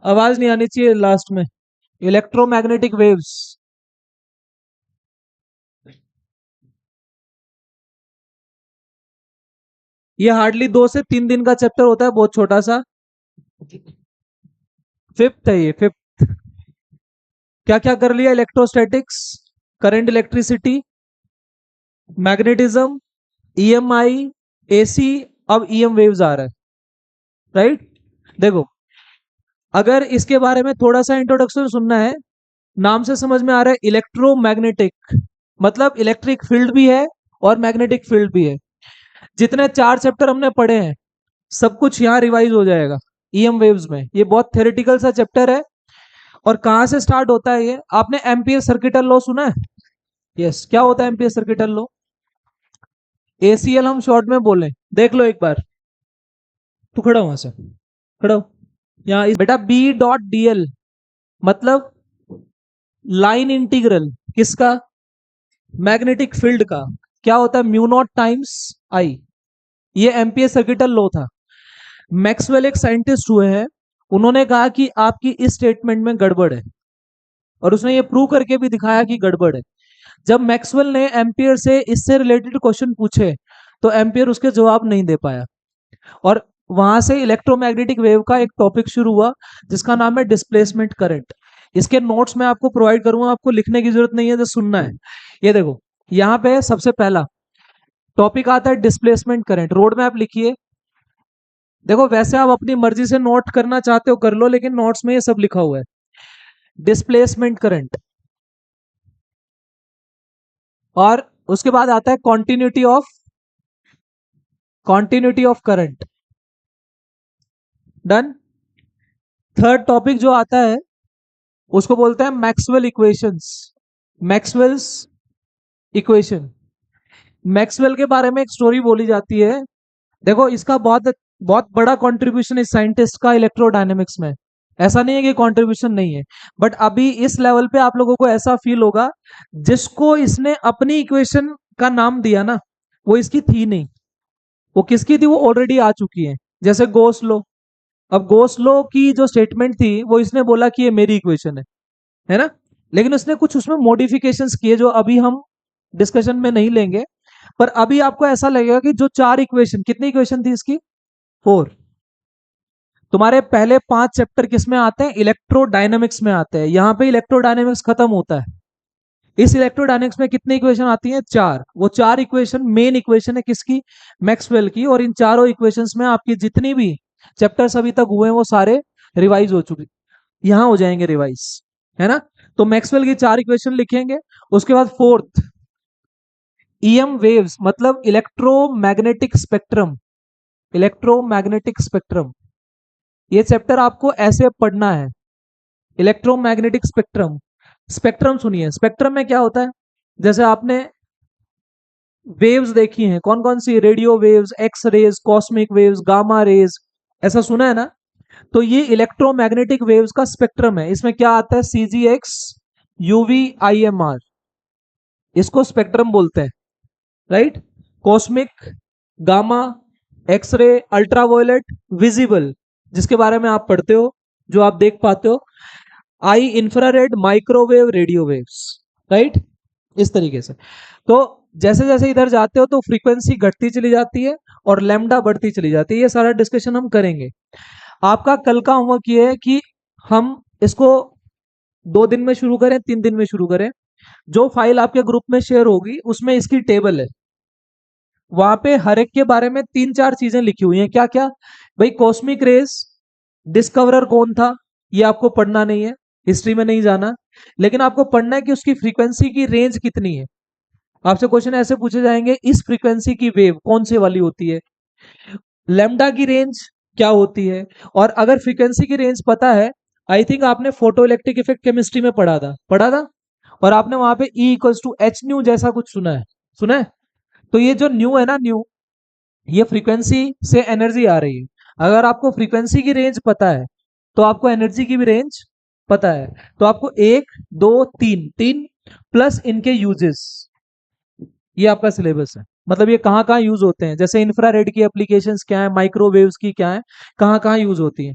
आवाज नहीं आनी चाहिए लास्ट में। Electromagnetic waves. ये हार्डली 2 से 3 दिन का चैप्टर होता है, बहुत छोटा सा। फिफ्थ है ये, फिफ्थ। क्या क्या कर लिया? Electrostatics, current, electricity, magnetism, EMI, AC, अब ईएम वेव्स आ रहा है। राइट। देखो, अगर इसके बारे में थोड़ा सा इंट्रोडक्शन सुनना है, नाम से समझ में आ रहा है इलेक्ट्रोमैग्नेटिक, मतलब इलेक्ट्रिक फील्ड भी है और मैग्नेटिक फील्ड भी है। जितने 4 चैप्टर हमने पढ़े हैं सब कुछ यहाँ रिवाइज हो जाएगा ईएम वेव्स में। ये बहुत थ्योरेटिकल सा चैप्टर है। और कहां से स्टार्ट होता है ये? आपने एम्पियर सर्किटल लॉ सुना है? यस, क्या होता है एम्पियर सर्किटल लॉ? एसीएल हम शॉर्ट में बोले, देख लो एक बार। तू खड़ा हो वहां से, खड़ा हो। यहाँ बेटा बी डॉट डीएल मतलब लाइन इंटीग्रल किसका? मैग्नेटिक फील्ड का। क्या होता है? Mu naught times I. ये एम्पियर सर्किटल लॉ था। मैक्सवेल एक साइंटिस्ट हुए हैं, उन्होंने कहा कि आपकी इस स्टेटमेंट में गड़बड़ है, और उसने ये प्रूव करके भी दिखाया कि गड़बड़ है। जब मैक्सवेल ने एम्पियर से इससे रिलेटेड क्वेश्चन पूछे तो एम्पियर उसके जवाब नहीं दे पाया, और वहां से इलेक्ट्रोमैग्नेटिक वेव का एक टॉपिक शुरू हुआ जिसका नाम है डिस्प्लेसमेंट करंट। इसके नोट्स मैं आपको प्रोवाइड करूंगा, आपको लिखने की जरूरत नहीं है, जो सुनना है। ये देखो, यहाँ पे सबसे पहला टॉपिक आता है डिस्प्लेसमेंट करंट। रोड मैप लिखिए। देखो, वैसे आप अपनी मर्जी से नोट करना चाहते हो कर लो, लेकिन नोट्स में ये सब लिखा हुआ है। डिस्प्लेसमेंट करंट, और उसके बाद आता है continuity of current. Done. Third topic जो आता है उसको बोलते हैं Maxwell equations. Maxwell's equation. Maxwell के बारे में एक स्टोरी बोली जाती है। देखो, इसका बहुत बहुत बड़ा कंट्रीब्यूशन इस साइंटिस्ट का इलेक्ट्रोडायनेमिक्स में। ऐसा नहीं है कि कंट्रीब्यूशन नहीं है, बट अभी इस लेवल पे आप लोगों को ऐसा फील होगा, जिसको इसने अपनी इक्वेशन का नाम दिया ना, वो इसकी थी नहीं। वो किसकी थी? वो ऑलरेडी आ चुकी है। जैसे गोस लो। अब गोस लो की जो स्टेटमेंट थी वो इसने बोला कि ये मेरी इक्वेशन है ना? लेकिन उसने कुछ उसमें मॉडिफिकेशंस किए जो अभी हम डिस्कशन में नहीं लेंगे। पर अभी आपको ऐसा लगेगा कि जो 4 इक्वेशन, कितनी इक्वेशन थी इसकी? 4। तुम्हारे पहले 5 चैप्टर किस में आते हैं? इलेक्ट्रोडायनेमिक्स में आते हैं। यहां पे इलेक्ट्रोडायनेमिक्स खत्म होता है। इस इलेक्ट्रोडायनेमिक्स में कितनी इक्वेशन आती हैं? 4। वो 4 इक्वेशन मेन इक्वेशन है किसकी? मैक्सवेल की। और इन चारों इक्वेशंस में आपकी जितनी भी चैप्टर्स अभी तक हुए हैं वो सारे रिवाइज हो चुके, यहां हो जाएंगे रिवाइज, है ना? तो मैक्सवेल की 4 इक्वेशन लिखेंगे। उसके बाद फोर्थ, ईएम वेव्स मतलब इलेक्ट्रोमैग्नेटिक स्पेक्ट्रम। इलेक्ट्रोमैग्नेटिक स्पेक्ट्रम, ये चैप्टर आपको ऐसे पढ़ना है। Electromagnetic spectrum. स्पेक्ट्रम सुनिए, स्पेक्ट्रम में क्या होता है? जैसे आपने वेव्स देखी हैं, कौन कौन सी? Radio waves, X rays, cosmic waves, gamma rays, ऐसा सुना है ना? तो ये इलेक्ट्रोमैग्नेटिक वेव्स का स्पेक्ट्रम है। इसमें क्या आता है? सीजीएक्स, यूवी, आईएमआर, इसको स्पेक्ट्रम बोलते हैं। Right. Cosmic, gamma, X-ray, ultraviolet, visible, जिसके बारे में आप पढ़ते हो, जो आप देख पाते हो, I infrared, microwave, radio waves. Right. इस तरीके से। तो जैसे जैसे इधर जाते हो तो फ्रीक्वेंसी घटती चली जाती है और लैम्डा बढ़ती चली जाती है। ये सारा डिस्कशन हम करेंगे। आपका कल का होमवर्क ये है कि हम इसको 2 दिन में शुरू करें, 3 दिन में शुरू करें। जो फाइल आपके ग्रुप में शेयर होगी उसमें इसकी टेबल है, वहां पे हर एक के बारे में 3-4 चीजें लिखी हुई हैं। क्या क्या? भाई, कॉस्मिक रेस डिस्कवरर कौन था, ये आपको पढ़ना नहीं है, हिस्ट्री में नहीं जाना। लेकिन आपको पढ़ना है कि उसकी फ्रीक्वेंसी की रेंज कितनी है। आपसे क्वेश्चन ऐसे पूछे जाएंगे, इस फ्रीक्वेंसी की वेव कौन से वाली होती है, लेमडा की रेंज क्या होती है। और अगर फ्रीक्वेंसी की रेंज पता है, आई थिंक आपने फोटो इलेक्ट्रिक इफेक्ट केमिस्ट्री में पढ़ा था, और आपने वहां पे E equals to H nu जैसा कुछ सुना है? सुना है? तो ये जो न्यू है ना, न्यू, ये फ्रीक्वेंसी से एनर्जी आ रही है। अगर आपको फ्रीक्वेंसी की रेंज पता है तो आपको एनर्जी की भी रेंज पता है। तो आपको 1, 2, 3 प्लस इनके यूजेस, ये आपका सिलेबस है। मतलब ये कहाँ कहाँ यूज होते हैं, जैसे इंफ्रारेड की एप्लीकेशंस क्या है, माइक्रोवेव्स की क्या है, कहाँ कहाँ यूज होती है।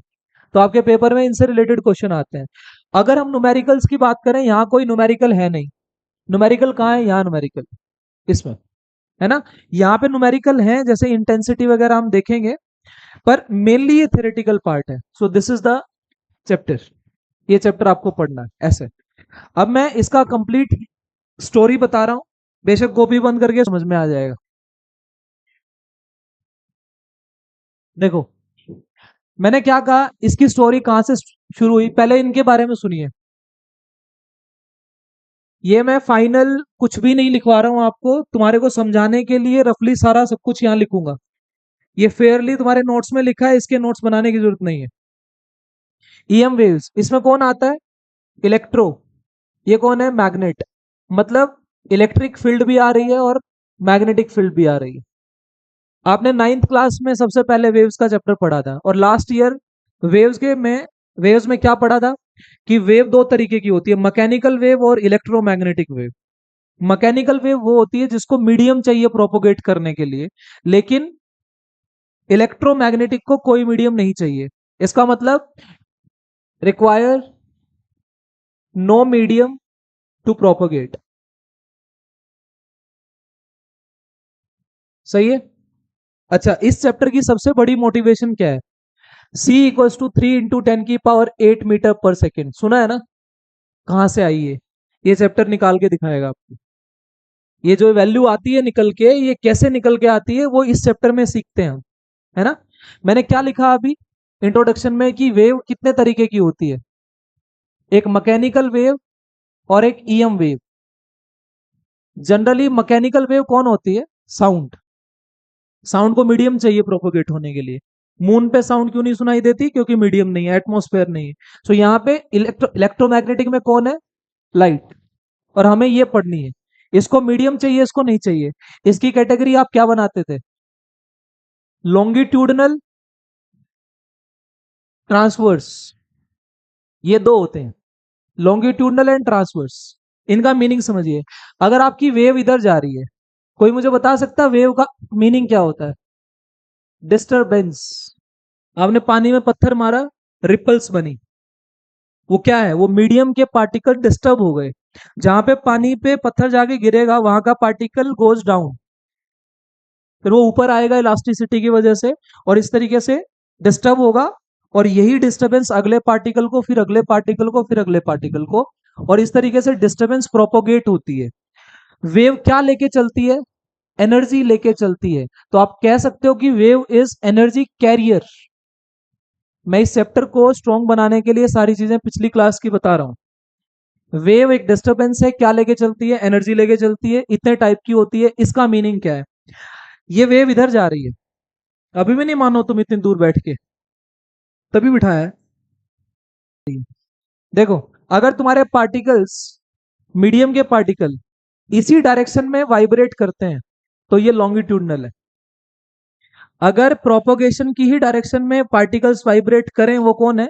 तो आपके पेपर में इनसे रिलेटेड क्वेश्चन आते हैं। अगर हम न्यूमेरिकल्स की बात करें, यहाँ कोई न्यूमेरिकल है नहीं। न्यूमेरिकल कहाँ है? यहाँ न्यूमेरिकल, इसमें है ना। यहाँ पे न्यूमेरिकल है, जैसे इंटेंसिटी वगैरह हम देखेंगे, पर मेनली ये थ्योरेटिकल पार्ट है। So this is the chapter, ये चैप्टर आपको पढ़ना है ऐसे। अब मैं इसका कंप्लीट स्टोरी बता रहा हूं, बेशक कॉपी बंद करके समझ में आ जाएगा। देखो, मैंने क्या कहा, इसकी स्टोरी कहां से शुरू हुई, पहले इनके बारे में सुनिए। ये मैं फाइनल कुछ भी नहीं लिखवा रहा हूं आपको, तुम्हारे को समझाने के लिए रफली सारा सब कुछ यहां लिखूंगा। ये फेयरली तुम्हारे नोट्स में लिखा है, इसके नोट्स बनाने की जरूरत नहीं है। ईएम वेव्स, इसमें कौन आता है? इलेक्ट्रो। ये कौन है? मैग्नेट। मतलब इलेक्ट्रिक फील्ड भी आ रही है और मैग्नेटिक फील्ड भी आ रही है। आपने नाइन्थ क्लास में सबसे पहले वेव्स का चैप्टर पढ़ा था, और लास्ट ईयर वेव्स में क्या पढ़ा था कि वेव दो तरीके की होती है, मैकेनिकल वेव और इलेक्ट्रोमैग्नेटिक वेव। मैकेनिकल वेव वो होती है जिसको मीडियम चाहिए प्रोपोगेट करने के लिए, लेकिन इलेक्ट्रोमैग्नेटिक को कोई मीडियम नहीं चाहिए। इसका मतलब require no medium to propagate. सही है। अच्छा, इस चैप्टर की सबसे बड़ी मोटिवेशन क्या है? C इक्वल्स टू 3 × 10⁻⁸ सुना है ना? कहां से आई है? ये चैप्टर निकाल के दिखाएगा आपको। ये जो वैल्यू आती है निकल के, ये कैसे निकल के आती है वो इस चैप्टर में सीखते हैं हम, है ना। मैंने क्या लिखा अभी इंट्रोडक्शन में कि वेव कितने तरीके की होती है, एक मैकेनिकल वेव और एक EM wave. Generally mechanical wave कौन होती है? साउंड। साउंड को मीडियम चाहिए प्रोपोगेट होने के लिए। मून पे साउंड क्यों नहीं सुनाई देती? क्योंकि मीडियम नहीं है, एटमॉस्फेयर नहीं है। सो यहाँ पे इलेक्ट्रोमैग्नेटिक में कौन है? लाइट। और हमें ये पढ़नी है, इसको मीडियम चाहिए, इसको नहीं चाहिए। इसकी कैटेगरी आप क्या बनाते थे? लॉन्गिट्यूडनल, ट्रांसवर्स, ये दो होते हैं, लॉन्गिट्यूडनल एंड ट्रांसवर्स। इनका मीनिंग समझिए। अगर आपकी वेव इधर जा रही है, कोई मुझे बता सकता है वेव का मीनिंग क्या होता है? डिस्टरबेंस। आपने पानी में पत्थर मारा, रिपल्स बनी, वो क्या है? वो मीडियम के पार्टिकल डिस्टर्ब हो गए। जहां पे पानी पे पत्थर जाके गिरेगा वहां का पार्टिकल गोज डाउन, फिर वो ऊपर आएगा इलास्टिसिटी की वजह से, और इस तरीके से डिस्टर्ब होगा। और यही डिस्टरबेंस अगले पार्टिकल को, फिर अगले पार्टिकल को, फिर अगले पार्टिकल को, और इस तरीके से डिस्टरबेंस प्रोपोगेट होती है। वेव क्या लेके चलती है? एनर्जी लेके चलती है। तो आप कह सकते हो कि वेव इज एनर्जी कैरियर। मैं इस चैप्टर को स्ट्रॉन्ग बनाने के लिए सारी चीजें पिछली क्लास की बता रहा हूं। वेव एक डिस्टरबेंस है, क्या लेके चलती है? एनर्जी लेके चलती है, इतने टाइप की होती है। इसका मीनिंग क्या है? ये वेव इधर जा रही है, अभी भी नहीं मानो तुम इतनी दूर बैठ के, तभी बिठाया है। देखो, अगर तुम्हारे पार्टिकल्स, मीडियम के पार्टिकल इसी डायरेक्शन में वाइब्रेट करते हैं तो ये लॉन्गिट्यूडनल है। अगर प्रोपोगेशन की ही डायरेक्शन में पार्टिकल्स वाइब्रेट करें, वो कौन है?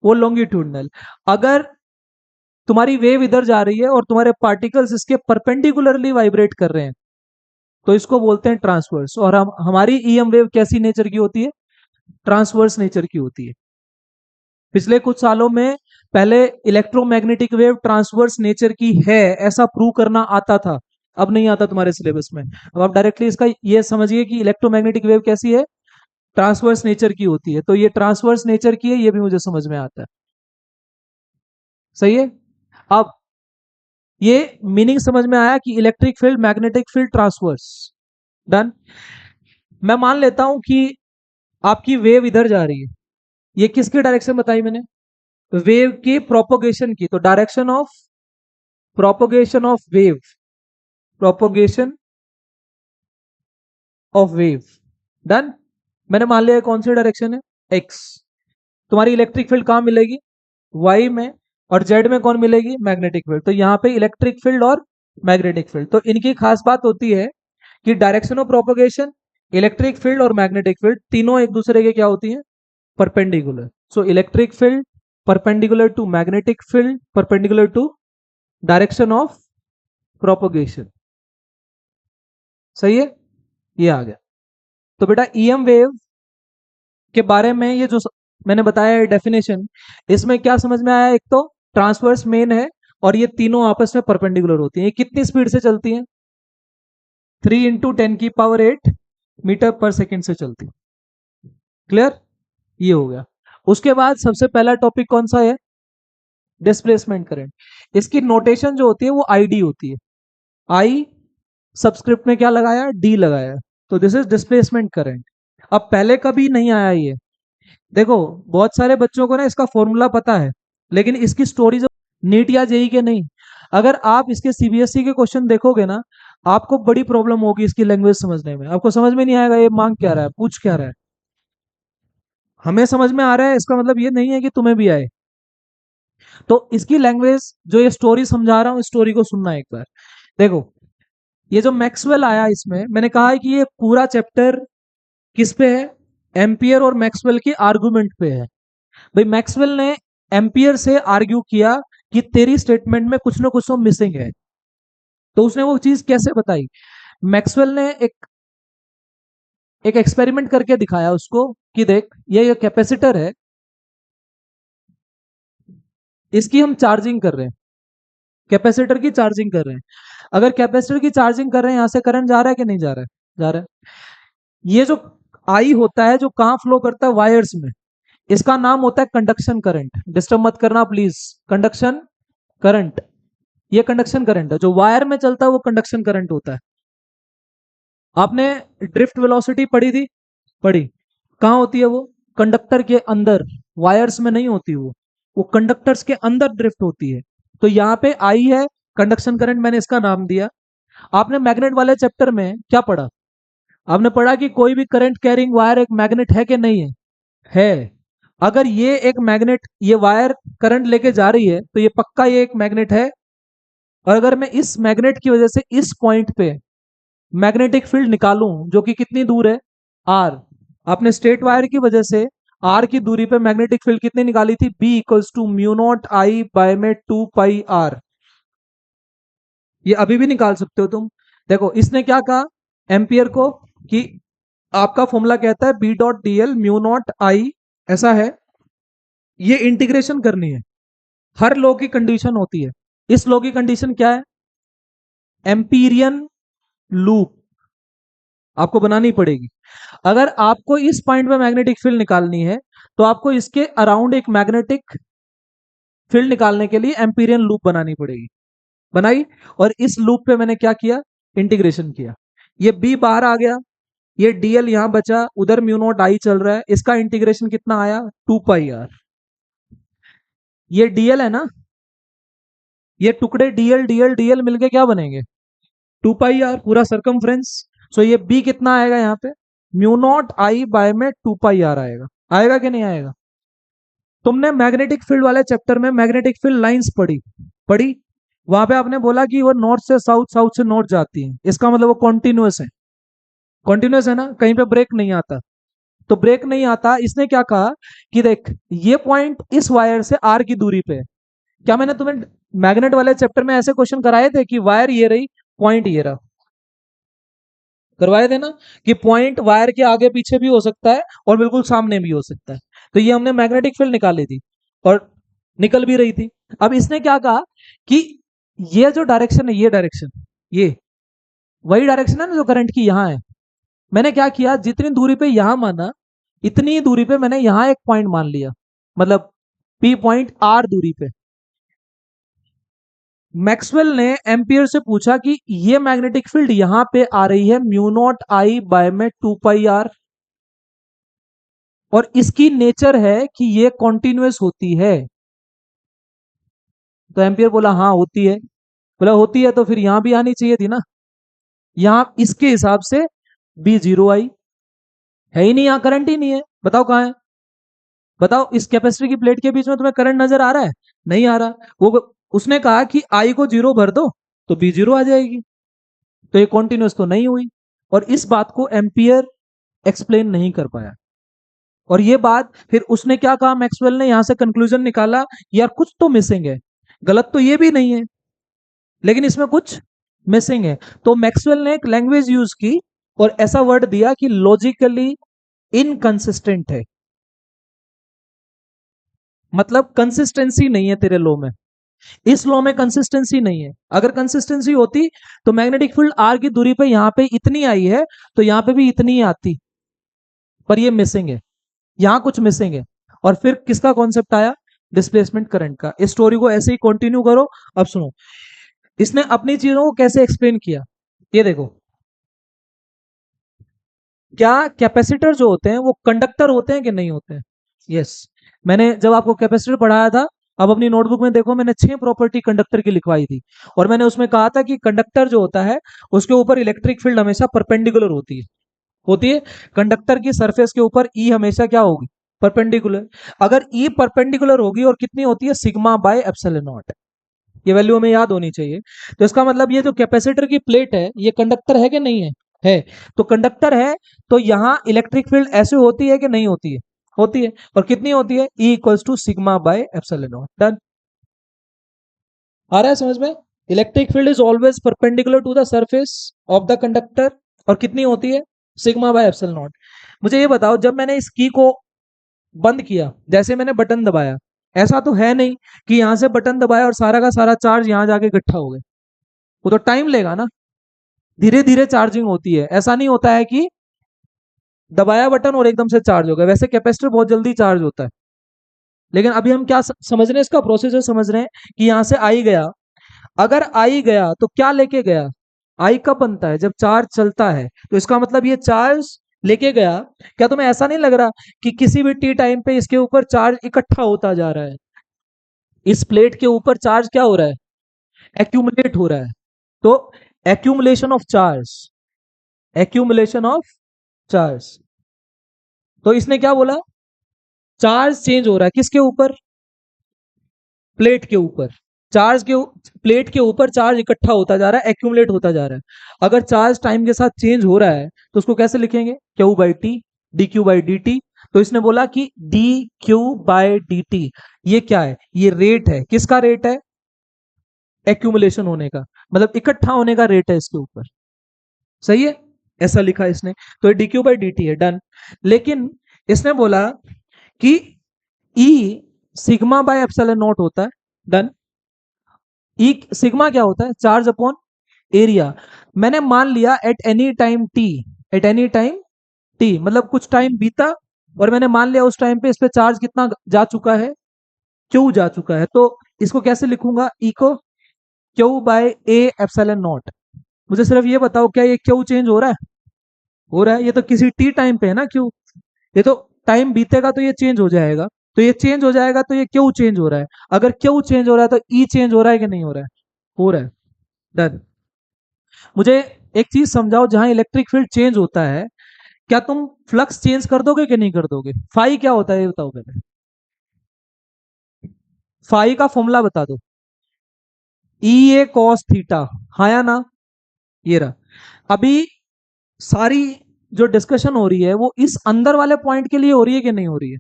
वो लॉन्गिट्यूडनल। अगर तुम्हारी वेव इधर जा रही है और तुम्हारे पार्टिकल्स इसके परपेंडिकुलरली वाइब्रेट कर रहे हैं, तो इसको बोलते हैं ट्रांसवर्स। और हमारी ईएम वेव कैसी नेचर की होती है? ट्रांसवर्स नेचर की होती है। पिछले कुछ सालों में पहले इलेक्ट्रोमैग्नेटिक वेव ट्रांसवर्स नेचर की है ऐसा प्रूव करना आता था, अब नहीं आता तुम्हारे सिलेबस में। अब आप डायरेक्टली इसका ये समझिए कि इलेक्ट्रोमैग्नेटिक वेव कैसी है? ट्रांसवर्स नेचर की होती है। तो ये ट्रांसवर्स नेचर की है, ये भी मुझे समझ में आता है। सही है। अब ये मीनिंग समझ में आया कि electric field, magnetic field, transverse. Done. मैं मान लेता हूं कि आपकी वेव इधर जा रही है, ये किसकी डायरेक्शन बताई मैंने? वेव की प्रोपोगेशन की। तो direction of propagation of wave, propagation of wave. Done. मैंने मान लिया कौन सी डायरेक्शन है? एक्स। तुम्हारी इलेक्ट्रिक फील्ड कहां मिलेगी? वाई में। और जेड में कौन मिलेगी? Magnetic field. तो यहां पे इलेक्ट्रिक फील्ड और मैग्नेटिक फील्ड, तो इनकी खास बात होती है कि direction of propagation, electric field और मैग्नेटिक फील्ड तीनों एक दूसरे के क्या होती है? Perpendicular. So electric field perpendicular to magnetic field perpendicular to direction of propagation. सही है। ये आ गया। तो बेटा ईएम वेव के बारे में ये जो मैंने बताया डेफिनेशन। इसमें क्या समझ में आया? एक तो ट्रांसवर्स मेन है और ये तीनों आपस में परपेंडिकुलर होती हैं। ये कितनी स्पीड से चलती हैं? 3 × 10⁸ मीटर पर सेकेंड से चलती है। क्लियर? ये हो गया। उसके बाद सबसे पहला टॉपिक कौन सा है? Displacement current. इसकी नोटेशन जो होती है वो आईडी होती है। आई सबस्क्रिप्ट में क्या लगाया? डी लगाया। तो दिस इज डिस्प्लेसमेंट करंट। अब पहले कभी नहीं आया ये। देखो बहुत सारे बच्चों को ना इसका फॉर्मूला पता है, लेकिन इसकी स्टोरी जो नीट या जेई के नहीं, अगर आप इसके सीबीएसई के क्वेश्चन देखोगे ना, आपको बड़ी प्रॉब्लम होगी इसकी लैंग्वेज समझने में। आपको समझ में नहीं आएगा ये मांग क्या रहा है, पूछ क्या रहा है। हमें समझ में आ रहा है इसका मतलब ये नहीं है कि तुम्हें भी आए। तो इसकी लैंग्वेज जो ये स्टोरी समझा रहा हूं, स्टोरी को सुनना एक बार। देखो ये जो मैक्सवेल आया, इसमें मैंने कहा है कि ये पूरा चैप्टर किस पे है? एम्पियर और मैक्सवेल की आर्गुमेंट पे है। भाई मैक्सवेल ने एम्पियर से आर्ग्यू किया कि तेरी स्टेटमेंट में कुछ ना कुछ तो मिसिंग है। तो उसने वो चीज कैसे बताई? मैक्सवेल ने एक एक्सपेरिमेंट करके दिखाया उसको कि देख ये कैपेसिटर है, इसकी हम चार्जिंग कर रहे हैं, कैपेसिटर की चार्जिंग कर रहे हैं। अगर कैपेसिटर की चार्जिंग कर रहे हैं, यहां से करंट जा रहा है कि नहीं जा रहा है? जा रहा है। ये जो आई होता है जो कहां फ्लो करता है? वायर्स में। इसका नाम होता है कंडक्शन करंट। डिस्टर्ब मत करना प्लीज। कंडक्शन करंट, ये कंडक्शन करंट है। जो वायर में चलता है वो कंडक्शन करंट होता है। आपने ड्रिफ्ट वेलोसिटी पढ़ी थी? पढ़ी। कहां होती है वो? कंडक्टर के अंदर, वायर्स में नहीं होती वो कंडक्टर्स के अंदर ड्रिफ्ट होती है। तो यहाँ पे आई है कंडक्शन करंट, मैंने इसका नाम दिया। आपने मैग्नेट वाले चैप्टर में क्या पढ़ा? आपने पढ़ा कि कोई भी करंट कैरिंग वायर एक मैग्नेट है कि नहीं है? है। अगर ये एक मैग्नेट, ये वायर करंट लेके जा रही है, तो ये पक्का ये एक मैग्नेट है। और अगर मैं इस मैग्नेट की वजह से इस पॉइंट पे मैग्नेटिक फील्ड निकालूं, जो कि कितनी दूर है? आर। आपने स्ट्रेट वायर की वजह से आर की दूरी पे मैग्नेटिक फील्ड कितनी निकाली थी? B equals to mu naught I by में 2πr। ये अभी भी निकाल सकते हो तुम। देखो इसने क्या कहा एम्पियर को, कि आपका फॉर्मूला कहता है B dot D L mu naught I, ऐसा है। ये इंटीग्रेशन करनी है। हर लॉ की कंडीशन होती है। इस लॉ की कंडीशन क्या है? एम्पीरियन लूप आपको बनानी पड़ेगी। अगर आपको इस पॉइंट पे मैग्नेटिक फील्ड निकालनी है, तो आपको इसके अराउंड एक मैग्नेटिक फील्ड निकालने के लिए एम्पीरियन लूप बनानी पड़ेगी। बनाई। और इस लूप पे मैंने क्या किया? इंटीग्रेशन किया। ये बी बाहर आ गया, ये डीएल यहां बचा, उधर म्यू नॉट आई चल रहा है। इसका इंटीग्रेशन कितना आया? 2πr। ये डीएल है ना, ये टुकड़े डीएल डीएल डीएल मिलके क्या बनेंगे? 2πr, पूरा सरकमफ्रेंस। सो ये बी कितना आएगा यहाँ पे? म्यू नॉट आई बाय में 2πr आएगा। आएगा कि नहीं आएगा? तुमने मैग्नेटिक फील्ड वाले चैप्टर में मैग्नेटिक फील्ड लाइंस पढ़ी? पढ़ी। वहां पे आपने बोला कि वो नॉर्थ से साउथ, साउथ से नॉर्थ जाती है। इसका मतलब वो कॉन्टिन्यूअस है। कॉन्टिन्यूअस है ना, कहीं पे ब्रेक नहीं आता। तो ब्रेक नहीं आता, इसने क्या कहा कि देख ये पॉइंट इस वायर से आर की दूरी पे है। क्या मैंने तुम्हें मैग्नेट वाले चैप्टर में ऐसे क्वेश्चन कराए थे कि वायर ये रही, पॉइंट ये रहा? करवाए थे ना, कि पॉइंट वायर के आगे पीछे भी हो सकता है और बिल्कुल सामने भी हो सकता है। तो ये हमने मैग्नेटिक फील्ड निकाली थी और निकल भी रही थी। अब इसने क्या कहा कि ये जो डायरेक्शन है, ये डायरेक्शन, ये वही डायरेक्शन है ना जो करंट की यहां है। मैंने क्या किया, जितनी दूरी पे यहां माना, इतनी दूरी पे मैंने यहां एक पॉइंट मान लिया, मतलब पी पॉइंट आर दूरी पे। मैक्सवेल ने एम्पियर से पूछा कि ये मैग्नेटिक फील्ड यहां पे आ रही है म्यू नॉट आई बाय में 2πr, और इसकी नेचर है कि ये कॉन्टिन्यूअस होती है। तो एम्पियर बोला हाँ होती है। बोला होती है तो फिर यहां भी आनी चाहिए थी ना। यहां इसके हिसाब से बी जीरो आई। है ही नहीं, यहां करंट ही नहीं है। बताओ कहां है? बताओ इस कैपेसिटर की प्लेट के बीच में तुम्हें करंट नजर आ रहा है? नहीं आ रहा। वो उसने कहा कि आई को जीरो भर दो तो बी जीरो आ जाएगी। तो ये कॉन्टिन्यूस तो नहीं हुई, और इस बात को एम्पियर एक्सप्लेन नहीं कर पाया। और ये बात फिर उसने क्या कहा, मैक्सवेल ने यहां से कंक्लूजन निकाला, यार कुछ तो मिसिंग है। गलत तो ये भी नहीं है, लेकिन इसमें कुछ मिसिंग है। तो मैक्सवेल ने एक लैंग्वेज यूज की और ऐसा वर्ड दिया कि लॉजिकली इनकंसिस्टेंट है। मतलब कंसिस्टेंसी नहीं है तेरे लो में, इस लो में कंसिस्टेंसी नहीं है। अगर कंसिस्टेंसी होती तो मैग्नेटिक फील्ड आर की दूरी पे यहां पे इतनी आई है तो यहां पे भी इतनी ही आती, पर ये मिसिंग है, यहां कुछ मिसिंग है। और फिर किसका कॉन्सेप्ट आया, डिस्प्लेसमेंट करंट का। इस स्टोरी को ऐसे ही कंटिन्यू करो। अब सुनो इसने अपनी चीजों को कैसे एक्सप्लेन किया, ये देखो। क्या कैपेसिटर जो होते हैं वो कंडक्टर होते हैं कि नहीं होते हैं? यस। मैंने जब आपको कैपेसिटर पढ़ाया था, अब अपनी नोटबुक में देखो, मैंने 6 प्रॉपर्टी कंडक्टर की लिखवाई थी। और मैंने उसमें कहा था कि कंडक्टर जो होता है उसके ऊपर इलेक्ट्रिक फील्ड हमेशा परपेंडिकुलर होती है। कंडक्टर की सरफेस के ऊपर ई हमेशा क्या होगी, परपेंडिकुलर। अगर ई परपेंडिकुलर होगी और कितनी होती है, सिग्मा बाय एप्सिलॉन नॉट। ये वैल्यू हमें याद होनी चाहिए। तो इसका मतलब ये जो कैपेसिटर की प्लेट है ये कंडक्टर है कि नहीं है? है। तो कंडक्टर है तो यहां इलेक्ट्रिक फील्ड ऐसे होती है कि नहीं होती है? होती है। और कितनी होती है, E equals to sigma by epsilon naught. Done. आ रहा है समझ में? Electric field is always perpendicular to the surface of the conductor. और कितनी होती है, सिग्मा बाय एप्सिलॉन नॉट। मुझे ये बताओ, जब मैंने इस की को बंद किया, जैसे मैंने बटन दबाया, ऐसा तो है नहीं कि यहां से बटन दबाया और सारा का सारा चार्ज यहां जाके इकट्ठा हो गया। वो तो टाइम लेगा ना, धीरे धीरे चार्जिंग होती है। ऐसा नहीं होता है कि दबाया बटन और एकदम से चार्ज हो गया। वैसे कैपेसिटर बहुत जल्दी चार्ज होता है, लेकिन अभी हम क्या समझ रहे हैं, इसका प्रोसीजर समझ रहे हैं कि यहां से आई गया। अगर आई गया तो क्या लेके गया, आई कब बनता है, जब चार्ज चलता है। तो इसका मतलब ये चार्ज लेके गया। क्या तुम्हें ऐसा नहीं लग रहा कि किसी भी टी टाइम पे इसके ऊपर चार्ज इकट्ठा होता जा रहा है? इस प्लेट के ऊपर चार्ज क्या हो रहा है, एक्यूमुलेट हो रहा है। तो accumulation of charge, accumulation of charge. तो इसने क्या बोला, चार्ज चेंज हो रहा है किसके ऊपर, प्लेट के ऊपर। चार्ज के प्लेट के ऊपर चार्ज इकट्ठा होता जा रहा है, एक्यूमुलेट होता जा रहा है। अगर चार्ज टाइम के साथ चेंज हो रहा है तो उसको कैसे लिखेंगे, Q by T, D Q by D T. तो इसने बोला कि D Q by D T ये क्या है, ये रेट है। किसका रेट है, एक्यूमुलेशन होने का, मतलब इकट्ठा होने का रेट है इसके ऊपर। सही है, ऐसा लिखा इसने। तो ये D Q by D T है। डन। लेकिन इसने बोला कि ई सिग्मा बाय एप्सिलॉन नॉट होता है। डन। ई सिग्मा क्या होता है, चार्ज अपॉन एरिया। मैंने मान लिया at any time T, at any time T मतलब कुछ टाइम बीता, और मैंने मान लिया उस टाइम पे इस पे चार्ज कितना जा चुका है, क्यू जा चुका है। तो इसको कैसे लिखूंगा, ई को Q by A epsilon naught. मुझे सिर्फ ये बताओ, क्या ये क्यू चेंज हो रहा है? हो रहा है। ये तो किसी टी टाइम पे है ना क्यू, ये तो टाइम बीतेगा तो ये चेंज हो जाएगा। तो ये चेंज हो जाएगा तो ये क्यू चेंज हो रहा है। अगर क्यू चेंज हो रहा है तो ई चेंज हो रहा है कि नहीं हो रहा है? हो रहा है। डन। मुझे एक चीज समझाओ, जहां इलेक्ट्रिक फील्ड चेंज होता है क्या तुम फ्लक्स चेंज कर दोगे कि नहीं कर दोगे? फाई क्या होता है ये बताओ पहले, फाई का फॉर्मूला बता दो। ई ए कॉस थीटा, हाँ या ना? ये रहा। अभी सारी जो डिस्कशन हो रही है वो इस अंदर वाले पॉइंट के लिए हो रही है कि नहीं हो रही है?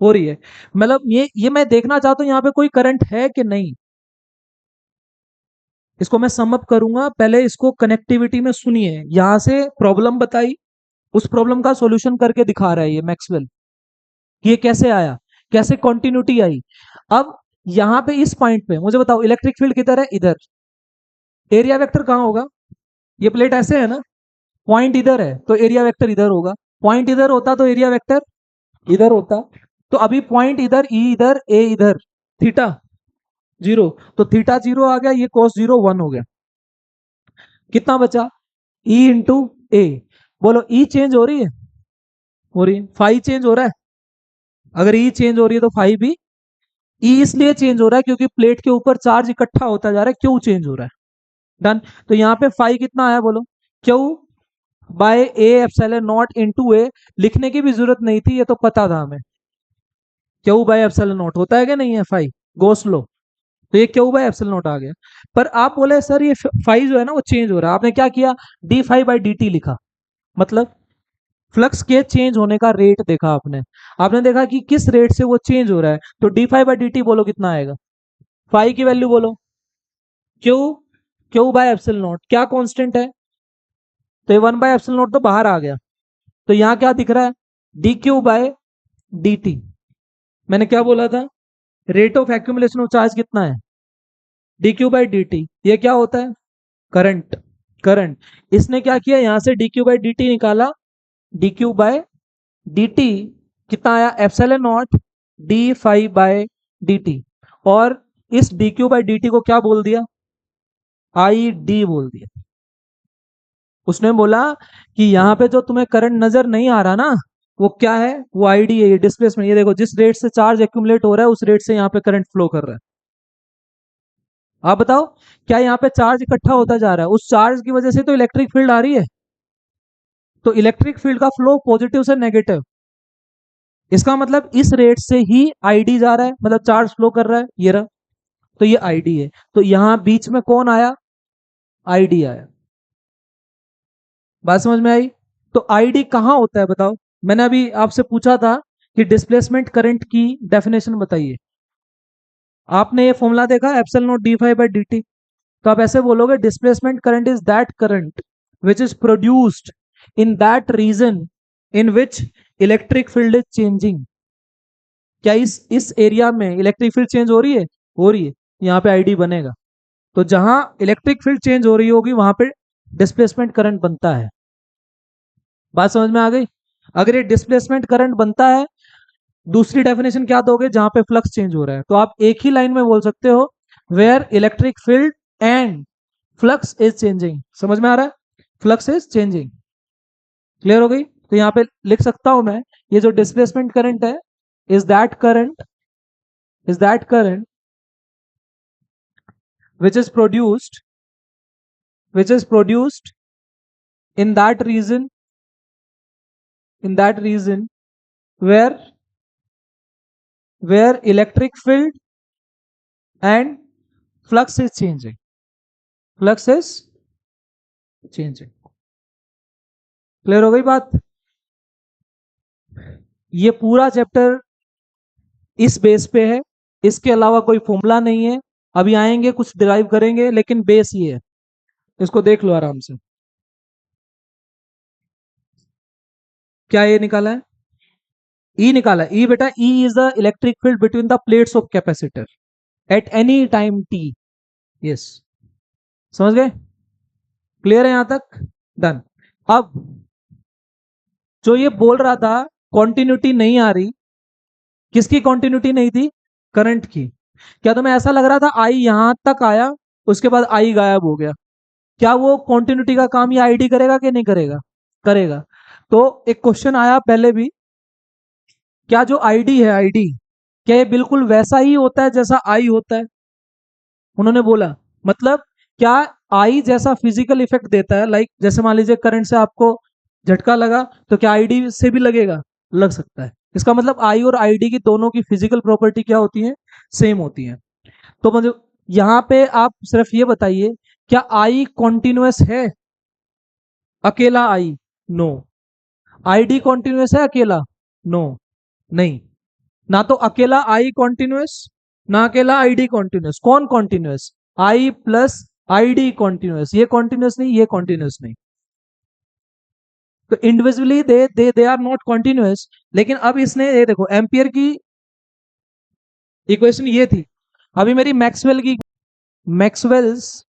हो रही है। मतलब ये मैं देखना चाहता हूं यहाँ पे कोई करंट है कि नहीं। इसको मैं समअप करूंगा, पहले इसको कनेक्टिविटी में सुनिए। यहां से प्रॉब्लम बताई, उस प्रॉब्लम का सॉल्यूशन करके दिखा रहा है ये मैक्सवेल, कि ये कैसे आया, कैसे कंटिन्यूटी आई। अब यहां पे इस पॉइंट पे मुझे बताओ, इलेक्ट्रिक फील्ड किधर है, इधर। एरिया वेक्टर कहां होगा, ये प्लेट ऐसे है ना, पॉइंट इधर है तो एरिया वेक्टर इधर होगा। पॉइंट इधर होता तो एरिया वेक्टर इधर होता। तो अभी पॉइंट इधर, ई इधर, ए इधर, थीटा जीरो। तो थीटा जीरो आ गया, ये कॉस जीरो वन हो गया। कितना बचा, ई इंटू ए। बोलो ई चेंज हो रही है, हो रही है। फाई चेंज हो रहा है, अगर ई चेंज हो रही है तो फाई भी। ई इसलिए चेंज हो रहा है क्योंकि प्लेट के ऊपर चार्ज इकट्ठा होता जा रहा है, क्यों चेंज हो रहा है। डन। तो यहाँ पे फाई कितना आया बोलो, Q by A epsilon naught into A. लिखने की भी जरूरत नहीं थी, ये तो पता था हमें। क्यू बाय एप्सिलॉन नॉट होता है कि नहीं है, फाई गोस लो। तो ये क्यू बाय एप्सिलॉन नॉट आ गया। पर आप बोले सर ये फाई जो है ना वो चेंज हो रहा है, आपने क्या किया, D phi by D T लिखा। मतलब फ्लक्स के चेंज होने का रेट देखा आपने, आपने देखा कि किस रेट से वो चेंज हो रहा है। तो D phi by D T बोलो कितना आएगा, फाई की वैल्यू बोलो, Q, Q by epsilon naught क्या कांस्टेंट है, तो ये वन बाय एप्सिलॉन नॉट तो बाहर आ गया। तो यहां क्या दिख रहा है, D Q by D T. मैंने क्या बोला था, rate of accumulation of charge कितना है, dq बाई dt। ये क्या होता है, करंट। करंट, इसने क्या किया, यहां से dq बाई dt निकाला, dq बाय dt कितना आया, epsilon naught D five by dt। और इस dq बाई dt को क्या बोल दिया, आई डी बोल दिया। उसने बोला कि यहाँ पे जो तुम्हें करंट नजर नहीं आ रहा ना, वो क्या है, वो आईडी है, ये डिस्प्लेसमेंट। ये देखो जिस रेट से चार्ज एक्यूमुलेट हो रहा है उस रेट से यहाँ पे करंट फ्लो कर रहा है। आप बताओ, क्या यहाँ पे चार्ज इकट्ठा होता जा रहा है, उस चार्ज की वजह से तो इलेक्ट्रिक फील्ड आ रही है। तो इलेक्ट्रिक फील्ड का फ्लो पॉजिटिव से नेगेटिव, इसका मतलब इस रेट से ही आईडी जा रहा है, मतलब चार्ज फ्लो कर रहा है, ये रहा। तो ये आईडी है। तो यहां बीच में कौन आया, आईडी आया। बात समझ में आई। तो आईडी कहां होता है बताओ, मैंने अभी आपसे पूछा था कि डिस्प्लेसमेंट करंट की डेफिनेशन बताइए। आपने ये फॉर्मूला देखा, epsilon naught D phi by D T. तो आप ऐसे बोलोगे, displacement current is that current which is produced in that region in which electric field is changing. क्या इस एरिया में इलेक्ट्रिक फील्ड चेंज हो रही है, हो रही है, यहाँ पे आईडी बनेगा। तो जहां इलेक्ट्रिक फील्ड चेंज हो रही होगी वहां पे डिस्प्लेसमेंट करंट बनता है। बात समझ में आ गई। अगर ये डिस्प्लेसमेंट करंट बनता है, दूसरी डेफिनेशन क्या दोगे, जहां पे फ्लक्स चेंज हो रहा है। तो आप एक ही लाइन में बोल सकते हो, where electric field and flux is changing. समझ में आ रहा है, फ्लक्स इज चेंजिंग। क्लियर हो गई। तो यहाँ पे लिख सकता हूं मैं, ये जो डिस्प्लेसमेंट करंट है, is that current, is that current which is produced, which is produced in that region, in that region where electric field and flux is changing, flux is changing। Clear हो गई बात। ये पूरा chapter इस base पे है, इसके अलावा कोई फॉर्मूला नहीं है। अभी आएंगे कुछ डिराइव करेंगे, लेकिन बेस ये है, इसको देख लो आराम से। क्या ये निकाला है, ई निकाला है। ई बेटा, E is the electric field between the plates of capacitor at any time T. Yes, समझ गए, क्लियर है यहां तक, डन। अब जो ये बोल रहा था कॉन्टिन्यूटी नहीं आ रही, किसकी कॉन्टिन्यूटी नहीं थी, करंट की। क्या तुम्हें ऐसा लग रहा था आई यहां तक आया, उसके बाद आई गायब हो गया, क्या वो कॉन्टिन्यूटी का काम ये आईडी करेगा कि नहीं करेगा, करेगा। तो एक क्वेश्चन आया पहले भी, क्या जो आईडी है, आईडी क्या ये बिल्कुल वैसा ही होता है जैसा आई होता है। उन्होंने बोला, मतलब क्या आई जैसा फिजिकल इफेक्ट देता है, लाइक जैसे मान लीजिए करंट से आपको झटका लगा, तो क्या आईडी से भी लगेगा, लग सकता है। इसका मतलब आई और आईडी की दोनों की फिजिकल प्रॉपर्टी क्या होती है, सेम होती है। तो मतलब यहां पे आप सिर्फ ये बताइए, क्या आई कॉन्टिन्यूस है, अकेला आई, नो। आईडी कॉन्टिन्यूस है अकेला, नो, नहीं। ना तो अकेला आई कॉन्टिन्यूस, ना अकेला आईडी कॉन्टिन्यूस। कौन continuous, I plus I D continuous, ये कॉन्टिन्यूस नहीं, ये कॉन्टिन्यूस नहीं। तो individually they are not continuous. लेकिन अब इसने ये देखो, एम्पियर की इक्वेशन ये थी, अभी मेरी मैक्सवेल की, मैक्सवेल्स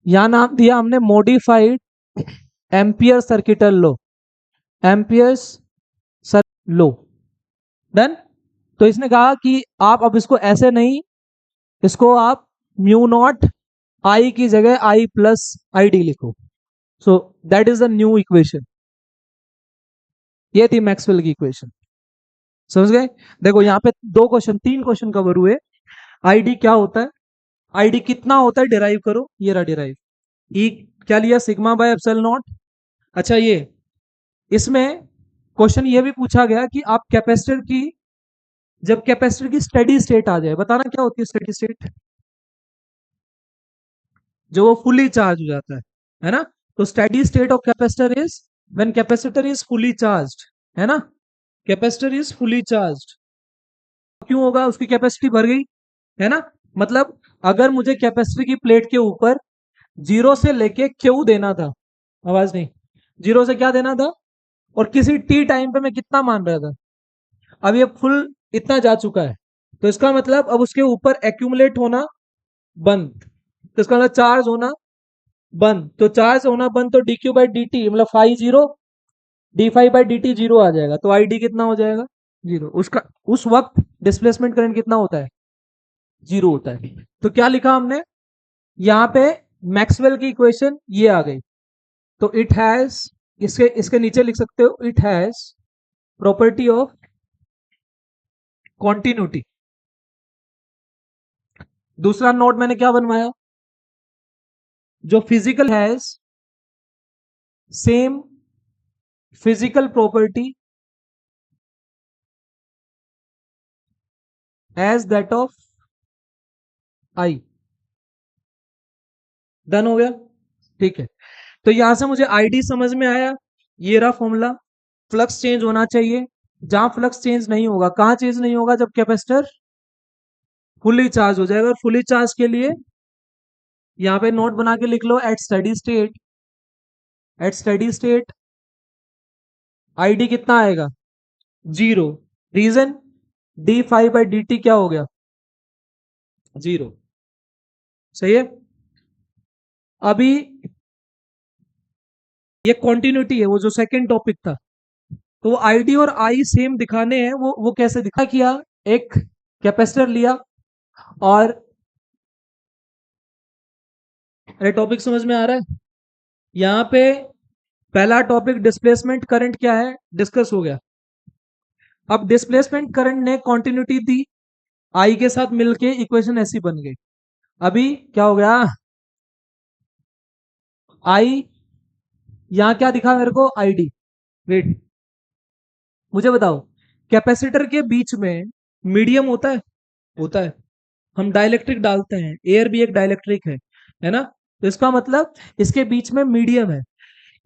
यहां नाम दिया हमने मॉडिफाइड एम्पियर सर्किटल लो, एम्पियर्स सर लो, डन। तो इसने कहा कि आप अब इसको ऐसे नहीं, इसको आप म्यू नॉट आई की जगह आई प्लस आई डी लिखो। So that is the new equation. ये थी मैक्सवेल की इक्वेशन, समझ गए। देखो यहाँ पे दो क्वेश्चन, तीन क्वेश्चन कवर हुए। आईडी क्या होता है, आईडी कितना होता है, डिराइव करो, ये रहा डिराइव। ई क्या लिया, सिग्मा बाय एप्सिलॉन नॉट। अच्छा, ये इसमें क्वेश्चन ये भी पूछा गया कि आप कैपेसिटर की, जब कैपेसिटर की स्टेडी स्टेट आ जाए, बताना क्या होती है स्टेडी स्टेट, जो वो फुली चार्ज हो जाता है ना। तो steady state of capacitor is when capacitor is fully charged, है ना, कैपेसिटर इज फुली चार्ज्ड। क्यों होगा, उसकी कैपेसिटी भर गई, है ना। मतलब अगर मुझे कैपेसिटर की प्लेट के ऊपर जीरो से लेके क्यू देना था, आवाज नहीं, जीरो से क्या देना था, और किसी टी टाइम पे मैं कितना मान रहा था, अब ये फुल इतना जा चुका है, तो इसका मतलब अब उसके ऊपर एक्यूमुलेट होना बंद, तो इसका मतलब चार्ज होना बंद, तो चार्ज होना बंद, तो D Q by D T मतलब phi zero, D phi by D T zero आ जाएगा, तो आई डी कितना हो जाएगा, जीरो। उसका उस वक्त डिस्प्लेसमेंट करंट कितना होता है, जीरो होता है। तो क्या लिखा हमने यहाँ पे, मैक्सवेल की इक्वेशन ये आ गई। तो इट हैज, इसके इसके नीचे लिख सकते हो, it has property of continuity. दूसरा नोट मैंने क्या बनवाया, जो physical has same physical property as that of I. Done हो गया, ठीक है। तो यहां से मुझे आईडी समझ में आया, ये रहा फॉर्मूला। फ्लक्स चेंज होना चाहिए, जहां फ्लक्स चेंज नहीं होगा, कहां चेंज नहीं होगा, जब कैपेसिटर फुली चार्ज हो जाएगा। और फुली चार्ज के लिए यहाँ पे नोट बना के लिख लो, at steady state, at steady state ID कितना आएगा, zero. Reason, D phi by D T क्या हो गया, जीरो। सही है। अभी ये कॉन्टिन्यूटी है, वो जो सेकंड टॉपिक था, तो वो आईडी और आई सेम दिखाने हैं, वो कैसे दिखा किया, एक कैपेसिटर लिया और, अरे टॉपिक समझ में आ रहा है, यहाँ पे पहला टॉपिक डिस्प्लेसमेंट करंट क्या है डिस्कस हो गया। अब डिस्प्लेसमेंट करंट ने कॉन्टिन्यूटी दी, आई के साथ मिलके इक्वेशन ऐसी बन गई। अभी क्या हो गया, आई, यहां क्या दिखा मेरे को, आईडी। वेट, मुझे बताओ, कैपेसिटर के बीच में मीडियम होता है, होता है। हम डाइलेक्ट्रिक डालते हैं, एयर भी एक डाइलेक्ट्रिक है ना। तो इसका मतलब इसके बीच में मीडियम है।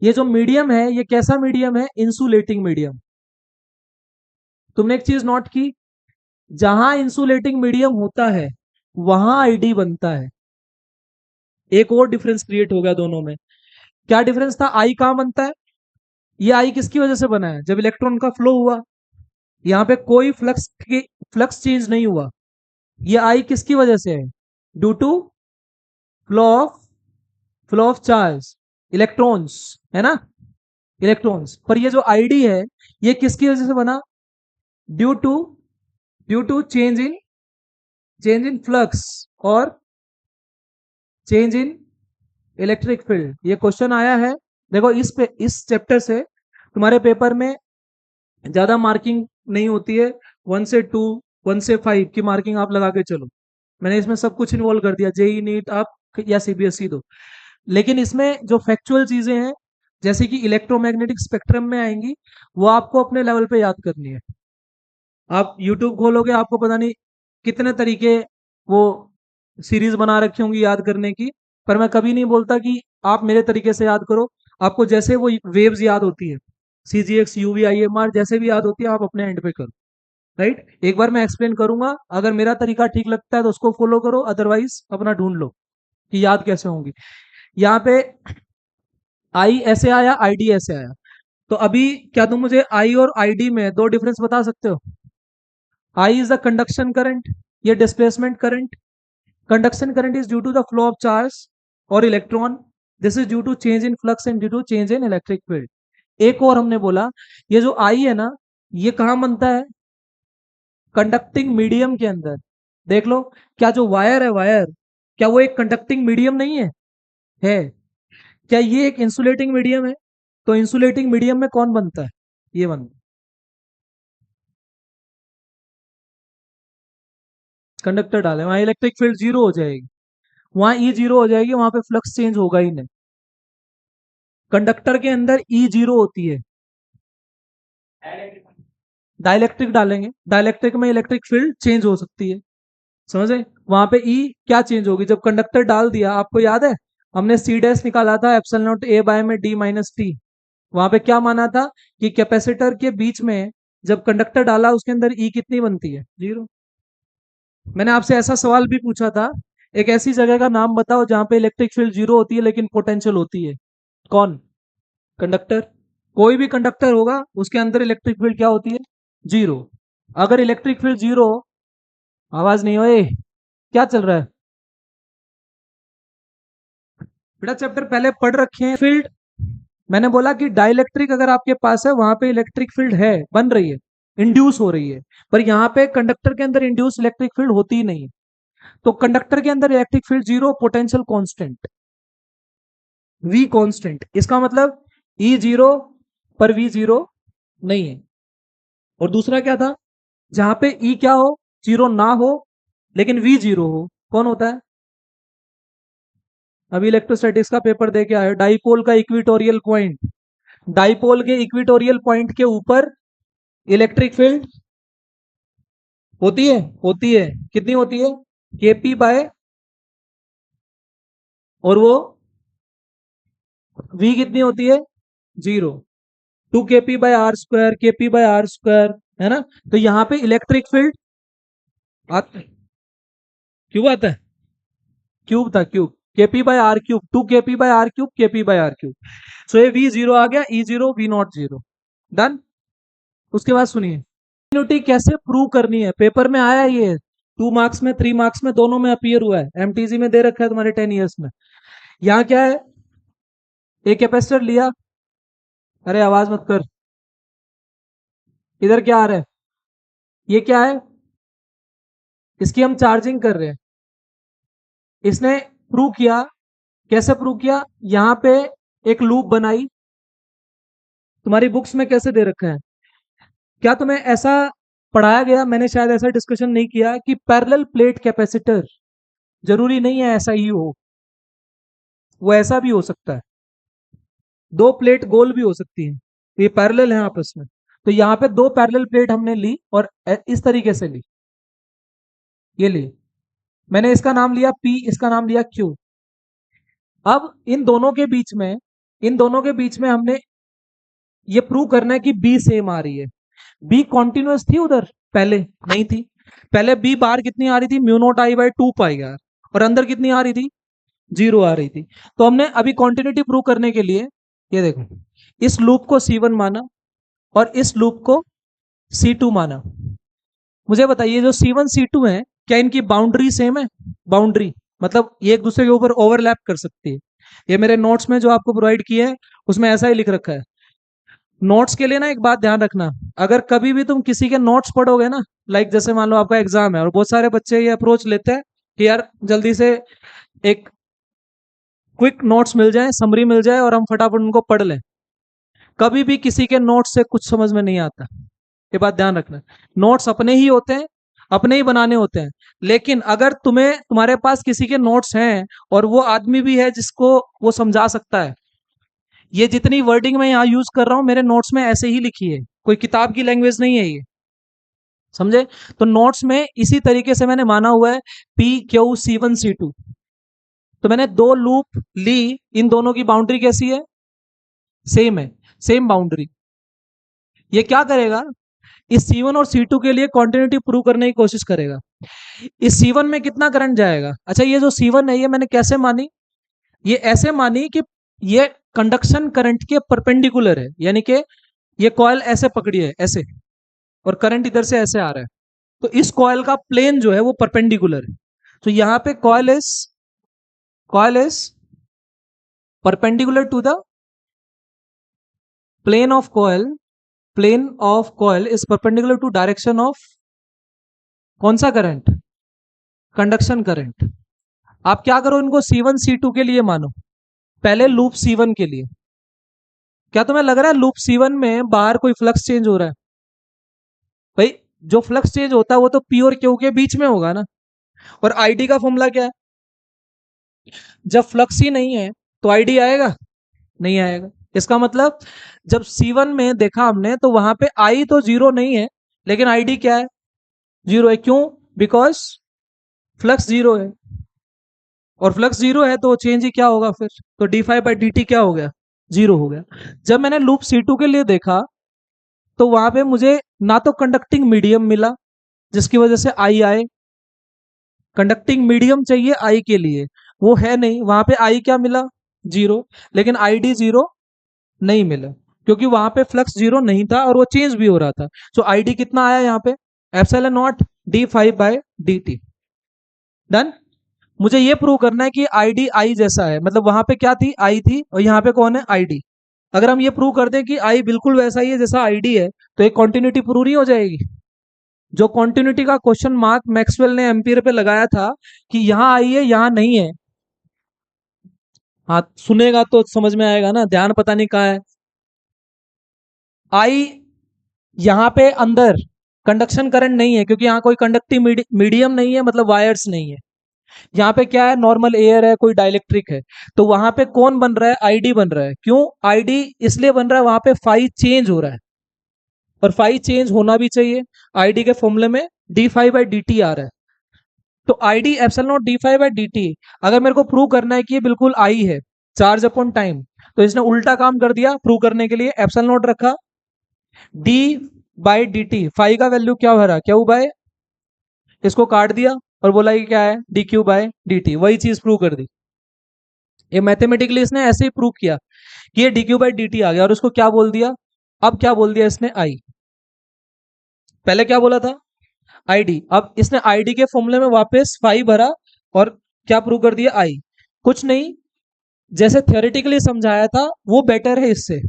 ये जो मीडियम है, ये कैसा मीडियम है, इंसुलेटिंग मीडियम। तुमने एक चीज नोट की, जहां इंसुलेटिंग मीडियम होता है वहां आईडी बनता है। एक और डिफरेंस क्रिएट हो गया दोनों में। क्या डिफरेंस था, आई कहां बनता है, ये आई किसकी वजह से बना है, जब इलेक्ट्रॉन का फ्लो हुआ, यहाँ पे कोई फ्लक्स चेंज नहीं हुआ। ये आई किसकी वजह से है, due to flow of flow of charge, electrons, है ना, इलेक्ट्रॉन्स। पर ये जो आईडी है, ये किसकी वजह से बना, due to change in flux और चेंज इन इलेक्ट्रिक फील्ड। ये क्वेश्चन आया है। देखो इस चैप्टर से तुम्हारे पेपर में ज्यादा मार्किंग नहीं होती है, 1 से 2, 1 से 5 की मार्किंग आप लगा के चलो। मैंने इसमें सब कुछ इन्वॉल्व कर दिया, जेई नीट आप या सीबीएसई दो। लेकिन इसमें जो फैक्चुअल चीजें हैं, जैसे कि इलेक्ट्रोमैग्नेटिक स्पेक्ट्रम में आएंगी, वो आपको अपने लेवल पे याद करनी है। आप यूट्यूब खोलोगे, आपको पता नहीं कितने तरीके वो सीरीज बना रखी होंगी याद करने की, पर मैं कभी नहीं बोलता कि आप मेरे तरीके से याद करो। आपको जैसे वो वेव्स याद होती है, CGX UV IMR जैसे भी याद होती है, आप अपने एंड पे करो। राइट, एक बार मैं एक्सप्लेन करूंगा, अगर मेरा तरीका ठीक लगता है तो उसको फॉलो करो, अदरवाइज अपना ढूंढ लो कि याद कैसे होंगी। यहाँ पे आई ऐसे आया, आईडी ऐसे आया। तो अभी क्या तुम मुझे आई और आईडी में दो डिफरेंस बता सकते हो। I is the conduction current, ये displacement current. Conduction current is due to the flow of charge और electron, this is due to change in flux and due to change in electric field. एक और हमने बोला, ये जो आई है ना, ये कहां बनता है, कंडक्टिंग मीडियम के अंदर। देख लो, क्या जो वायर है, वायर, क्या वो एक कंडक्टिंग मीडियम नहीं है। क्या ये एक इंसुलेटिंग मीडियम है, तो इंसुलेटिंग मीडियम में कौन बनता है, ये बनता है। कंडक्टर डाले, वहां इलेक्ट्रिक फील्ड जीरो हो जाएगी, वहां ई जीरो हो जाएगी, वहां पे फ्लक्स चेंज होगा ही नहीं। कंडक्टर के अंदर ई जीरो होती है, डाइलेक्ट्रिक डालेंगे, डाइलेक्ट्रिक में इलेक्ट्रिक फील्ड चेंज हो सकती है, समझे। वहां पे ई क्या चेंज होगी, जब कंडक्टर डाल दिया, आपको याद है हमने सी डैश निकाला था, एप्सिलॉन नॉट ए बाय में डी माइनस टी। वहां पे क्या माना था कि कैपेसिटर के बीच में जब कंडक्टर डाला, उसके अंदर ई कितनी बनती है, जीरो। मैंने आपसे ऐसा सवाल भी पूछा था, एक ऐसी जगह का नाम बताओ जहां पे इलेक्ट्रिक फील्ड जीरो होती है लेकिन पोटेंशियल होती है, कौन, कंडक्टर। कोई भी कंडक्टर होगा, उसके अंदर इलेक्ट्रिक फील्ड क्या होती है, जीरो। अगर इलेक्ट्रिक फील्ड जीरो आवाज नहीं होए, क्या चल रहा है बेटा? चैप्टर पहले पढ़ रखे हैं। फील्ड, मैंने बोला कि डाइलेक्ट्रिक अगर आपके पास है, वहां पे इलेक्ट्रिक फील्ड है, बन रही है, इंड्यूस हो रही है। पर यहाँ पे कंडक्टर के अंदर इंड्यूस इलेक्ट्रिक फील्ड होती ही नहीं है। तो कंडक्टर के अंदर electric field zero, potential constant V constant, इसका मतलब ई जीरो पर वी जीरो नहीं है। और दूसरा क्या था, जहां पे ई क्या हो, जीरो ना हो, लेकिन वी जीरो हो, कौन होता है? अभी इलेक्ट्रोस्टैटिक्स का पेपर दे के आए, डाइपोल का इक्विटोरियल पॉइंट, डाइपोल के इक्विटोरियल पॉइंट के ऊपर इलेक्ट्रिक फील्ड होती है, होती है, कितनी होती है? केपी बाय, और वो वी कितनी होती है? Zero, two KP by R square, KP by R square, है ना? तो यहाँ पे इलेक्ट्रिक फील्ड आता है, क्यूब आता है, क्यूब था cube, KP by R cube, two KP by R cube, KP by R cube. So ये वी जीरो आ गया, E zero V naught zero, done. उसके बाद सुनिए, कंटिन्यूटी कैसे प्रूव करनी है, पेपर में आया ये, 2 मार्क्स में, 3 मार्क्स में, दोनों में अपीयर हुआ है, एमटीजी में दे रखा है तुम्हारे 10 years में। यहाँ क्या है, एक कैपेसिटर लिया, अरे आवाज मत कर, इधर क्या आ रहा है, ये क्या है, इसकी हम चार्जिंग कर रहे हैं। इसने प्रूव किया, कैसे प्रूव किया, यहाँ पे एक लूप बनाई, तुम्हारी बुक्स में कैसे दे रखा है, क्या तुम्हें ऐसा पढ़ाया गया? मैंने शायद ऐसा डिस्कशन नहीं किया कि पैरेलल प्लेट कैपेसिटर, जरूरी नहीं है ऐसा ही हो, वो ऐसा भी हो सकता है, दो प्लेट गोल भी हो सकती है, ये पैरेलल है आपस में। तो यहाँ पे दो पैरेलल प्लेट हमने ली और इस तरीके से ली, ये ली, मैंने इसका नाम लिया P, इसका नाम लिया Q। अब इन दोनों के बीच में, इन दोनों के बीच में हमने ये प्रूव करना है कि B सेम आ रही है। B कॉन्टिन्यूस थी उधर पहले? नहीं थी। पहले B बाहर कितनी आ रही थी, mu naught I by 2 pi R, और अंदर कितनी आ रही थी, जीरो आ रही थी। तो हमने अभी कॉन्टिन्यूटी प्रूव करने के लिए, ये देखो, इस लूप को C1 माना और इस लूप को C2 माना। मुझे बताइए, जो C1 C2 है, क्या इनकी बाउंड्री सेम है? बाउंड्री मतलब ये एक दूसरे के ऊपर ओवरलैप कर सकती है। ये मेरे नोट्स में जो आपको प्रोवाइड किए हैं उसमें ऐसा ही लिख रखा है। नोट्स के लिए ना एक बात ध्यान रखना, अगर कभी भी तुम किसी के नोट्स पढ़ोगे ना, लाइक जैसे मान लो आपका एग्जाम है और बहुत सारे बच्चे ये अप्रोच लेते हैं कि यार जल्दी से एक क्विक नोट्स मिल जाए, समरी मिल जाए और हम फटाफट उनको पढ़ लें। कभी भी किसी के नोट्स से कुछ समझ में नहीं आता, ये बात ध्यान रखना। नोट्स अपने ही होते हैं, अपने ही बनाने होते हैं, लेकिन अगर तुम्हारे पास किसी के नोट्स हैं और वो आदमी भी है जिसको वो समझा सकता है, ये जितनी वर्डिंग मैं यहाँ यूज कर रहा हूँ मेरे नोट्स में ऐसे ही लिखी है, कोई किताब की लैंग्वेज नहीं है ये, समझे? तो नोट्स में इसी तरीके से मैंने माना हुआ है PQ C1 C2। तो मैंने दो लूप ली, इन दोनों की बाउंड्री कैसी है, सेम है, सेम बाउंड्री। ये क्या करेगा, इस C1 और C2 के लिए कॉन्टिन्यूटी प्रूव करने की कोशिश करेगा। इस C1 में कितना करंट जाएगा? अच्छा, ये जो C1 है ये मैंने कैसे मानी, ये ऐसे मानी कि ये कंडक्शन करंट के परपेंडिकुलर है, यानी कि ये कॉइल ऐसे पकड़ी है ऐसे, और करंट इधर से ऐसे आ रहा है, तो इस कॉइल का प्लेन जो है वो परपेंडिकुलर है। तो यहां पे coil is perpendicular to the plane of coil, plane of coil is perpendicular to direction of कौन सा करंट, कंडक्शन करंट। आप क्या करो, इनको C1 C2 के लिए मानो, पहले लूप C1 के लिए। क्या तुम्हें लग रहा है लूप C1 में बाहर कोई फ्लक्स चेंज हो रहा है? भाई जो फ्लक्स चेंज होता है वो तो P और Q के बीच में होगा ना। और आईडी का फॉर्मूला क्या है, जब फ्लक्स ही नहीं है तो आईडी आएगा, नहीं आएगा। इसका मतलब जब C1 में देखा हमने तो वहां पे आई तो जीरो नहीं है, लेकिन आईडी क्या है, जीरो है। क्यों? बिकॉज फ्लक्स जीरो है, और फ्लक्स जीरो है तो चेंज ही क्या होगा फिर, तो d5/dt क्या हो गया, जीरो हो गया। जब मैंने लूप C2 के लिए देखा तो वहां पे मुझे ना तो कंडक्टिंग मीडियम मिला जिसकी वजह से आई आए, कंडक्टिंग मीडियम चाहिए आई के लिए, वो है नहीं, वहां पे आई क्या मिला, जीरो, लेकिन आईडी जीरो नहीं मिला, क्योंकि वहां पे फ्लक्स जीरो नहीं था और वो चेंज भी हो रहा था। सो आईडी कितना आया यहाँ पे, एप्सिलॉन नॉट d5/dt। डन। मुझे ये प्रूव करना है कि id i जैसा है, मतलब वहां पे क्या थी, i थी, और यहाँ पे कौन है, id। अगर हम ये प्रूव कर दें कि i बिल्कुल वैसा ही है जैसा id है, तो एक कॉन्टिन्यूटी प्रूव नहीं हो जाएगी। जो कॉन्टिन्यूटी का क्वेश्चन मार्क मैक्सवेल ने एम्पियर पे लगाया था कि यहाँ आई है यहाँ नहीं है। हाँ, सुनेगा तो समझ में आएगा ना, ध्यान पता नहीं कहाँ है। आई यहाँ पे अंदर कंडक्शन करंट नहीं है, क्योंकि यहाँ कोई कंडक्टिव मीडियम नहीं है, मतलब वायर्स नहीं है। यहाँ पे क्या है, नॉर्मल एयर है, कोई डाइलेक्ट्रिक है। तो वहां पे कौन बन रहा है, आईडी बन रहा है। क्यों आईडी इसलिए बन रहा है, वहां पे फाई चेंज हो रहा है, और फाई चेंज होना भी चाहिए। आईडी के फॉर्मूले में d5/dt आ रहा है, तो आईडी एप्सिलॉन नॉट d5/dt। अगर मेरे को प्रूव करना है कि ये बिल्कुल आई है, चार्ज अपॉन टाइम, तो इसने उल्टा काम कर दिया। प्रूव करने के लिए एप्सिलॉन नॉट रखा, d/dt, फाई का वैल्यू क्या भरा, क्यू बाय, इसको काट दिया और बोला कि क्या है, dq/dt। वही चीज प्रूव कर दी। ये मैथमेटिकली इसने ऐसे ही प्रूव किया कि ये dq/dt आ गया, और उसको क्या बोल दिया, अब क्या बोल दिया इसने, आई। पहले क्या बोला था, आईडी। अब इसने आईडी के फॉर्मूले में वापस फाई भरा, और क्या प्रूव कर दिया, आई। कुछ नहीं, जैसे थियोरेटिकली समझाया था वो बेटर है इससे।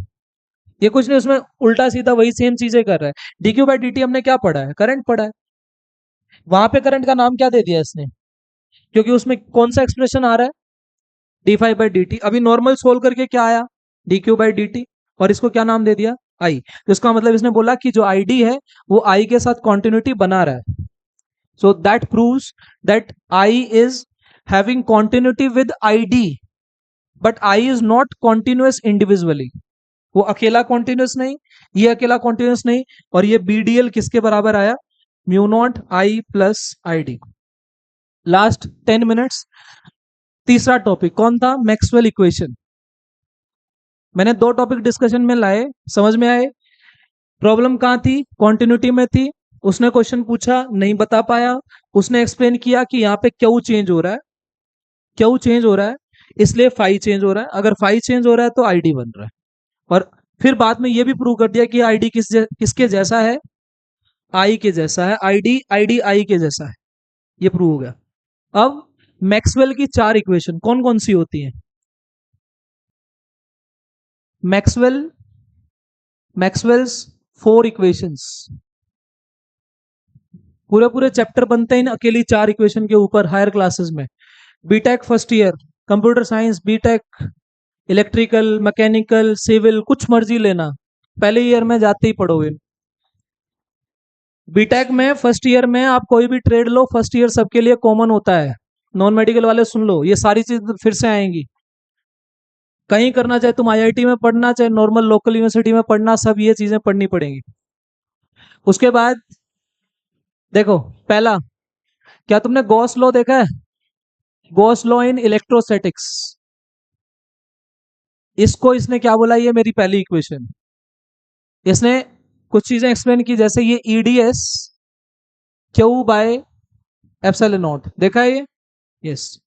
ये कुछ नहीं, उसमें उल्टा सीधा वही सेम चीजें कर रहा है। dq/dt हमने क्या पढ़ा है, करंट पढ़ा है। वहां पे करंट का नाम क्या दे दिया इसने, क्योंकि उसमें कौन सा एक्सप्रेशन आ रहा है, d5/dt। अभी नॉर्मल सोल्व करके क्या आया, dq/dt, और इसको क्या नाम दे दिया, आई। तो इसका मतलब इसने बोला कि जो आईडी है वो आई के साथ कॉन्टिन्यूटी बना रहा है। So that proves that I is having continuity with ID, but I is not continuous individually. वो अकेला कॉन्टिन्यूअस नहीं, ये अकेला कॉन्टिन्यूअस नहीं, और ये बीडीएल किसके बराबर आया, mu naught I plus I D. Last 10 minutes. तीसरा टॉपिक कौन था, मैक्सवेल इक्वेशन। मैंने दो टॉपिक डिस्कशन में लाए, समझ में आए। प्रॉब्लम कहाँ थी, कॉन्टिन्यूटी में थी। उसने क्वेश्चन पूछा, नहीं बता पाया। उसने एक्सप्लेन किया कि यहाँ पे क्यों चेंज हो रहा है, क्यों चेंज हो रहा है, इसलिए फाई चेंज हो रहा है। अगर फाई चेंज हो रहा है तो आईडी बन रहा है। और फिर बाद में ये भी प्रूव कर दिया कि आईडी किसके जैसा है, आई के जैसा है। आईडी आई के जैसा है, ये प्रूव हो गया। अब मैक्सवेल की चार इक्वेशन कौन कौन सी होती हैं, मैक्सवेल्स 4 इक्वेशंस। पूरे पूरे चैप्टर बनते हैं इन अकेली 4 इक्वेशन के ऊपर हायर क्लासेस में। B Tech first year, computer science, B Tech electrical, mechanical, civil, कुछ मर्जी लेना, पहले ईयर में जाते ही पढ़ोगे। बीटेक में फर्स्ट ईयर में आप कोई भी ट्रेड लो, फर्स्ट ईयर सबके लिए कॉमन होता है। नॉन मेडिकल वाले सुन लो, ये सारी चीज फिर से आएंगी। कहीं करना, चाहे तुम आईआईटी में पढ़ना, चाहे नॉर्मल लोकल यूनिवर्सिटी में पढ़ना, सब ये चीजें पढ़नी पड़ेंगी। उसके बाद देखो, पहला, क्या तुमने गॉस लॉ देखा है, गॉस लॉ इन इलेक्ट्रोस्टैटिक्स। इसको इसने क्या बोला, ये मेरी पहली इक्वेशन। इसने कुछ चीजें एक्सप्लेन की, जैसे ये EDS Q by epsilon not, देखा है ये, यस।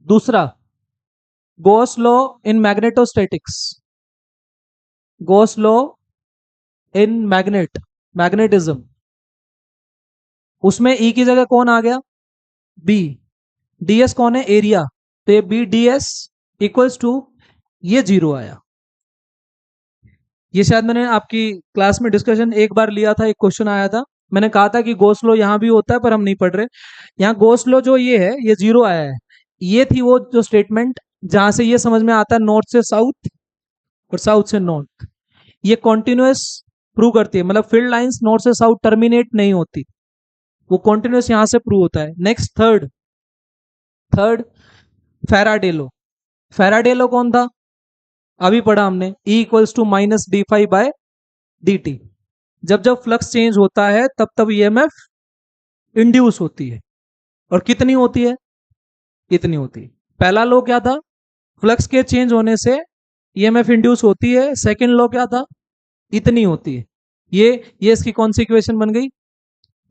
दूसरा, Gauss law in magnetostatics, Gauss law in magnetism. उसमें ई की जगह कौन आ गया, बी। डीएस कौन है, एरिया, तो ये बी डीएस इक्वल्स टू, ये जीरो आया। ये शायद मैंने आपकी क्लास में डिस्कशन एक बार लिया था, एक क्वेश्चन आया था, मैंने कहा था कि गोस लॉ यहां भी होता है पर हम नहीं पढ़ रहे। यहाँ गोस लॉ जो ये है, ये जीरो आया है। ये थी वो जो स्टेटमेंट जहां से ये समझ में आता है नॉर्थ से साउथ और साउथ से नॉर्थ, ये कॉन्टिन्यूअस प्रूव करती है। मतलब फील्ड लाइंस नॉर्थ से साउथ टर्मिनेट नहीं होती, वो कॉन्टिन्यूअस यहां से प्रूव होता है। Next, third Faraday law. Faraday law कौन था, अभी पढ़ा हमने, E equals to minus d5/dt। जब जब फ्लक्स चेंज होता है तब तब ईएमएफ इंड्यूस होती है, और कितनी होती है, इतनी होती है। पहला लॉ क्या था, फ्लक्स के चेंज होने से ईएमएफ इंड्यूस होती है। सेकंड लॉ क्या था, इतनी होती है। ये इसकी कौन सी इक्वेशन बन गई,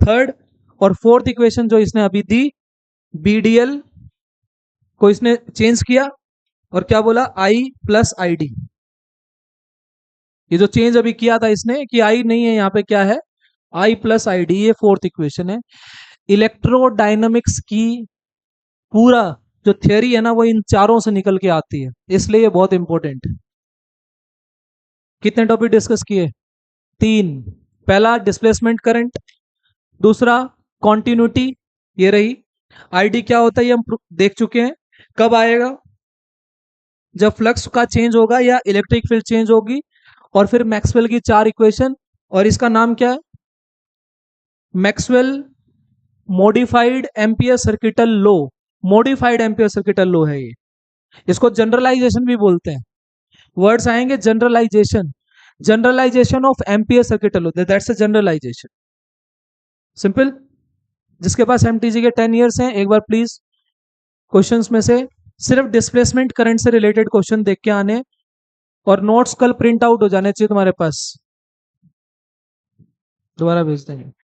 थर्ड। और फोर्थ इक्वेशन जो इसने अभी दी, बीडीएल को इसने चेंज किया और क्या बोला, आई प्लस आई डी। ये जो चेंज अभी किया था इसने कि आई नहीं है, यहाँ पे क्या है, आई प्लस आई डी, ये फोर्थ इक्वेशन है। इलेक्ट्रोडायनामिक्स की पूरा जो थियोरी है ना वो इन चारों से निकल के आती है, इसलिए ये बहुत इंपॉर्टेंट है। कितने टॉपिक डिस्कस किए? तीन। पहला डिस्प्लेसमेंट करंट, दूसरा कॉन्टिन्यूटी, ये रही। आईडी क्या होता है ये हम देख चुके हैं। कब आएगा? जब फ्लक्स का चेंज होगा या इलेक्ट्रिक फील्ड चेंज होगी। और फिर मैक्सवेल की चार इक्वेशन, और इसका नाम क्या है? Maxwell modified Ampere circuital law. Modified Ampere circuital law है ये। इसको जनरलाइजेशन भी बोलते हैं। वर्ड्स आएंगे generalisation, generalisation of Ampere circuital law, that's a generalisation. Simple. जिसके पास एमटीजी के 10 इयर्स हैं एक बार प्लीज क्वेश्चंस में से सिर्फ डिस्प्लेसमेंट करंट से रिलेटेड क्वेश्चन देख के आने, और नोट्स कल प्रिंट आउट हो जाने चाहिए तुम्हारे पास, दोबारा भेज देंगे।